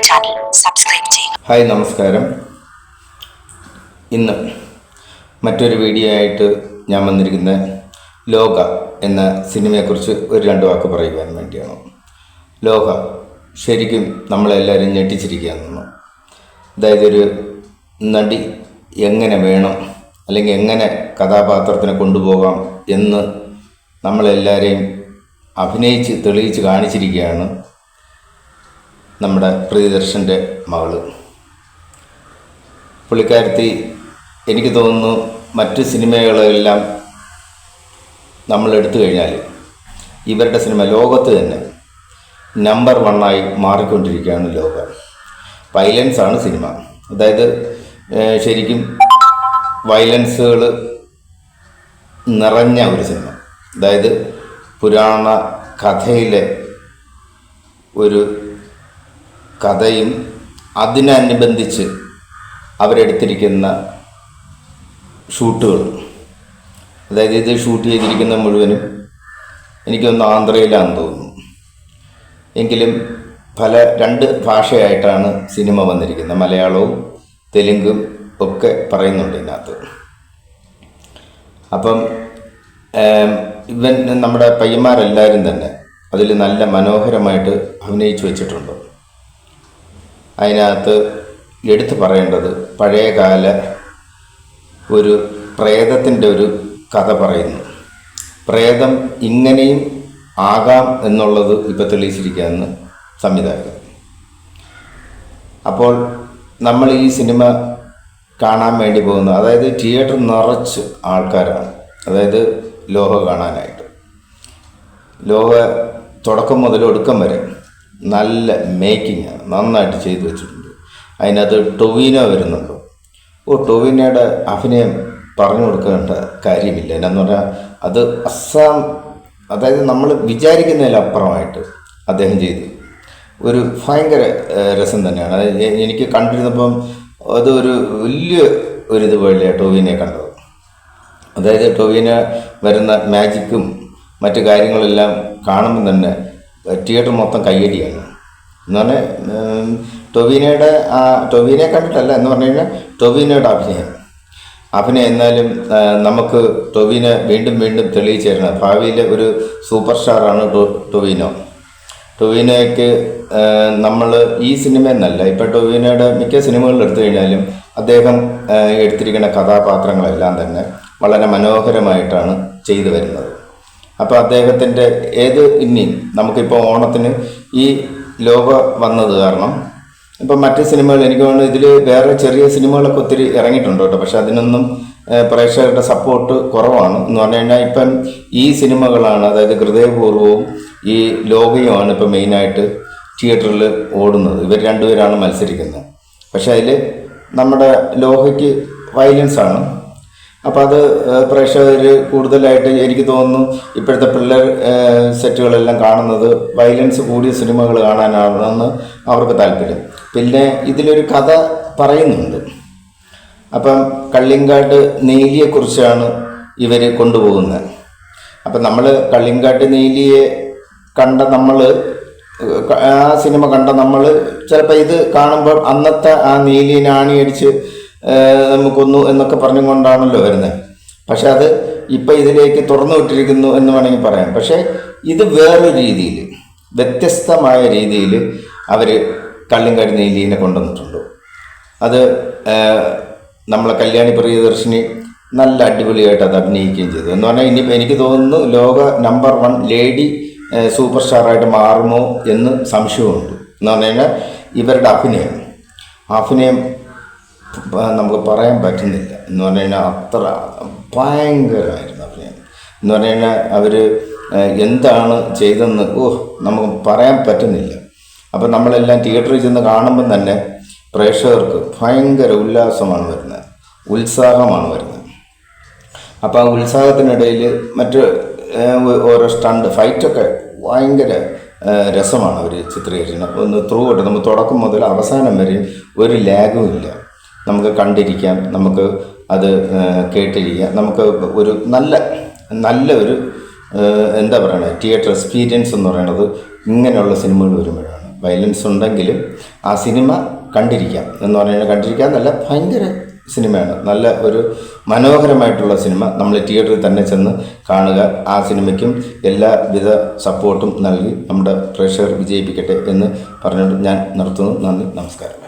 Channel subscribe ചെയ്യുക. Hi, നമസ്കാരം. ഇന്ന് മറ്റൊരു വീഡിയോ ആയിട്ട് ഞാൻ വന്നിരിക്കുന്ന ലോക എന്ന സിനിമയെക്കുറിച്ച് ഒരു രണ്ട് വാക്ക് പറയുവാൻ വേണ്ടിയാണ്. ലോക ശരിക്കും നമ്മളെല്ലാവരും ഞെട്ടിച്ചിരിക്കുകയെന്നു. അതായത് ഒരു നടി എങ്ങനെ വേണം അല്ലെങ്കിൽ എങ്ങനെ കഥാപാത്രത്തിനെ കൊണ്ടുപോകാം എന്ന് നമ്മളെല്ലാവരെയും അഭിനയിച്ച് തെളിയിച്ച് കാണിച്ചിരിക്കുകയാണ് നമ്മുടെ പ്രിയദർശൻ്റെ മകള്. പുള്ളിക്കാരത്തി എനിക്ക് തോന്നുന്നു മറ്റ് സിനിമകളെല്ലാം നമ്മൾ എടുത്തു കഴിഞ്ഞാൽ ഇവരുടെ സിനിമ ലോകത്ത് തന്നെ നമ്പർ 1 മാറിക്കൊണ്ടിരിക്കുകയാണ് ലോക. വയലൻസാണ് സിനിമ. അതായത് ശരിക്കും വയലൻസുകൾ നിറഞ്ഞ ഒരു സിനിമ. അതായത് പുരാണ കഥയിലെ ഒരു കഥയും അതിനനുബന്ധിച്ച് അവരെടുത്തിരിക്കുന്ന ഷൂട്ടുകൾ. അതായത് ഇത് ഷൂട്ട് ചെയ്തിരിക്കുന്ന മുഴുവനും എനിക്കൊന്ന് ആന്ധ്രയിലാണെന്ന് തോന്നുന്നു. എങ്കിലും രണ്ട് ഭാഷയായിട്ടാണ് സിനിമ വന്നിരിക്കുന്നത്. മലയാളവും തെലുങ്കും ഒക്കെ പറയുന്നുണ്ട് ഇതിനകത്ത്. അപ്പം നമ്മുടെ പയ്യന്മാരെല്ലാവരും തന്നെ അതിൽ നല്ല മനോഹരമായിട്ട് അഭിനയിച്ചു വെച്ചിട്ടുണ്ട്. അതിനകത്ത് എടുത്തു പറയേണ്ടത് പഴയകാല ഒരു പ്രേതത്തിൻ്റെ ഒരു കഥ പറയുന്നു. പ്രേതം ഇങ്ങനെയും ആകാം എന്നുള്ളത് ഇപ്പോൾ തെളിയിച്ചിരിക്കുകയെന്ന് സംവിധായകൻ. അപ്പോൾ നമ്മൾ ഈ സിനിമ കാണാൻ വേണ്ടി പോകുന്ന, അതായത് തിയേറ്റർ നിറച്ച് ആൾക്കാരാണ്. അതായത് ലോക കാണാനായിട്ട്. ലോക തുടക്കം മുതൽ ഒടുക്കം വരെ നല്ല മേക്കിങ്ങാണ്, നന്നായിട്ട് ചെയ്തു വെച്ചിട്ടുണ്ട്. അതിനകത്ത് ടൊവിനോ വരുന്നുണ്ട്. ടൊവിനോയുടെ അഭിനയം പറഞ്ഞു കൊടുക്കേണ്ട കാര്യമില്ല. എന്നു പറഞ്ഞാൽ അത് അതായത് നമ്മൾ വിചാരിക്കുന്നതിലപ്പുറമായിട്ട് അദ്ദേഹം ചെയ്തു. ഒരു ഭയങ്കര രസം തന്നെയാണ്. എനിക്ക് കണ്ടിരുന്നപ്പം അതൊരു വലിയ ഒരിതുപോലെയാണ് ടൊവിനെ കണ്ടത്. അതായത് ടൊവിനോ വരുന്ന മാജിക്കും മറ്റു കാര്യങ്ങളെല്ലാം കാണുമ്പോൾ തന്നെ തിയേറ്റർ മൊത്തം കയ്യടിയാണ്. എന്ന് പറഞ്ഞാൽ ടൊവിനെ കണ്ടിട്ടല്ല, എന്ന് പറഞ്ഞു കഴിഞ്ഞാൽ ടൊവിനോയുടെ അഭിനയം എന്നാലും നമുക്ക് ടൊവിനോ വീണ്ടും വീണ്ടും തെളിയിച്ചു തരണം. ഭാവിയിലെ ഒരു സൂപ്പർ സ്റ്റാറാണ് ടൊവിനോയ്ക്ക് നമ്മൾ ഈ സിനിമ എന്നല്ല, ഇപ്പോൾ ടൊവിനോയുടെ മിക്ക സിനിമകളിൽ എടുത്തു കഴിഞ്ഞാലും അദ്ദേഹം എടുത്തിരിക്കുന്ന കഥാപാത്രങ്ങളെല്ലാം തന്നെ വളരെ മനോഹരമായിട്ടാണ് ചെയ്തു വരുന്നത്. അപ്പോൾ അദ്ദേഹത്തിൻ്റെ ഇനി നമുക്കിപ്പോൾ ഓണത്തിന് ഈ ലോക വന്നത് കാരണം ഇപ്പം മറ്റ് സിനിമകൾ എനിക്ക് തോന്നുന്നു ഇതിൽ വേറെ ചെറിയ സിനിമകളൊക്കെ ഒത്തിരി ഇറങ്ങിയിട്ടുണ്ട് കേട്ടോ. പക്ഷെ അതിനൊന്നും പ്രേക്ഷകരുടെ സപ്പോർട്ട് കുറവാണ്. എന്ന് പറഞ്ഞു കഴിഞ്ഞാൽ ഇപ്പം ഈ സിനിമകളാണ്, അതായത് ഹൃദയപൂർവ്വവും ഈ ലോകയുമാണ് ഇപ്പം മെയിനായിട്ട് തിയേറ്ററിൽ ഓടുന്നത്. ഇവർ രണ്ടുപേരാണ് മത്സരിക്കുന്നത്. പക്ഷെ അതിൽ നമ്മുടെ ലോകയ്ക്ക് വയലൻസാണ്. അപ്പോൾ അത് പ്രേക്ഷകർ കൂടുതലായിട്ട് എനിക്ക് തോന്നുന്നു ഇപ്പോഴത്തെ പിള്ളേർ സെറ്റുകളെല്ലാം കാണുന്നത് വയലൻസ് കൂടിയ സിനിമകൾ കാണാനാണെന്ന് അവർക്ക് താല്പര്യം. പിന്നെ ഇതിലൊരു കഥ പറയുന്നുണ്ട്. അപ്പം കള്ളിയങ്കാട്ട് നീലിയെക്കുറിച്ചാണ് ഇവർ കൊണ്ടുപോകുന്നത്. അപ്പം നമ്മൾ കള്ളിയങ്കാട്ട് നീലിയെ കണ്ട ആ സിനിമ കണ്ട നമ്മൾ ചിലപ്പോൾ ഇത് കാണുമ്പോൾ അന്നത്തെ ആ നീലിയെ ആണിയടിച്ച് നമുക്കൊന്നു എന്നൊക്കെ പറഞ്ഞുകൊണ്ടാണല്ലോ വരുന്നത്. പക്ഷെ അത് ഇപ്പം ഇതിലേക്ക് തുറന്നു വിട്ടിരിക്കുന്നു എന്ന് വേണമെങ്കിൽ പറയാം. പക്ഷേ ഇത് വേറൊരു രീതിയിൽ, വ്യത്യസ്തമായ രീതിയിൽ അവർ കള്ളിയങ്കാട്ട് നീലിയെ കൊണ്ടുവന്നിട്ടുണ്ട്. അത് നമ്മളെ കല്യാണി പ്രിയദർശിനി നല്ല അടിപൊളിയായിട്ട് അത് അഭിനയിക്കുകയും ചെയ്തു. എന്ന് പറഞ്ഞാൽ ഇനിയിപ്പോൾ എനിക്ക് തോന്നുന്നു ലോക നമ്പർ 1 ലേഡി സൂപ്പർ സ്റ്റാറായിട്ട് മാറുമോ എന്ന് സംശയമുണ്ട്. എന്ന് പറഞ്ഞു കഴിഞ്ഞാൽ ഇവരുടെ അഭിനയം നമുക്ക് പറയാൻ പറ്റുന്നില്ല. എന്ന് പറഞ്ഞു കഴിഞ്ഞാൽ അത്ര ഭയങ്കരമായിരുന്നു അഭിനയം. എന്ന് പറഞ്ഞു കഴിഞ്ഞാൽ അവർ എന്താണ് ചെയ്തെന്ന് നമുക്ക് പറയാൻ പറ്റുന്നില്ല. അപ്പം നമ്മളെല്ലാം തിയേറ്ററിൽ ചെന്ന് കാണുമ്പം തന്നെ പ്രേക്ഷകർക്ക് ഭയങ്കര ഉത്സാഹമാണ് വരുന്നത്. അപ്പോൾ ആ ഉത്സാഹത്തിനിടയിൽ മറ്റ് ഓരോ സ്റ്റണ്ട് ഫൈറ്റൊക്കെ ഭയങ്കര രസമാണ് അവർ ചിത്രീകരിക്കുന്നത്. ഒന്ന് ത്രൂ നമ്മൾ തുടക്കം മുതൽ അവസാനം വരെയും ഒരു ലാഗും ഇല്ല. നമുക്ക് കണ്ടിരിക്കാം, നമുക്ക് അത് കേട്ടിരിക്കാം. നമുക്ക് ഒരു നല്ല ഒരു എന്താ പറയുക തിയേറ്റർ എക്സ്പീരിയൻസ് എന്ന് പറയുന്നത് ഇങ്ങനെയുള്ള സിനിമകൾ വരുമ്പോഴാണ്. വയലൻസ് ഉണ്ടെങ്കിലും ആ സിനിമ കണ്ടിരിക്കാം എന്ന് പറഞ്ഞാൽ കണ്ടിരിക്കാം എന്നല്ല, ഭയങ്കര സിനിമയാണ്. നല്ല ഒരു മനോഹരമായിട്ടുള്ള സിനിമ. നമ്മൾ തിയേറ്ററിൽ തന്നെ ചെന്ന് കാണുക. ആ സിനിമയ്ക്കും എല്ലാവിധ സപ്പോർട്ടും നൽകി നമ്മുടെ പ്രേക്ഷകർ വിജയിപ്പിക്കട്ടെ എന്ന് പറഞ്ഞുകൊണ്ട് ഞാൻ നിർത്തുന്നു. നന്ദി, നമസ്കാരം.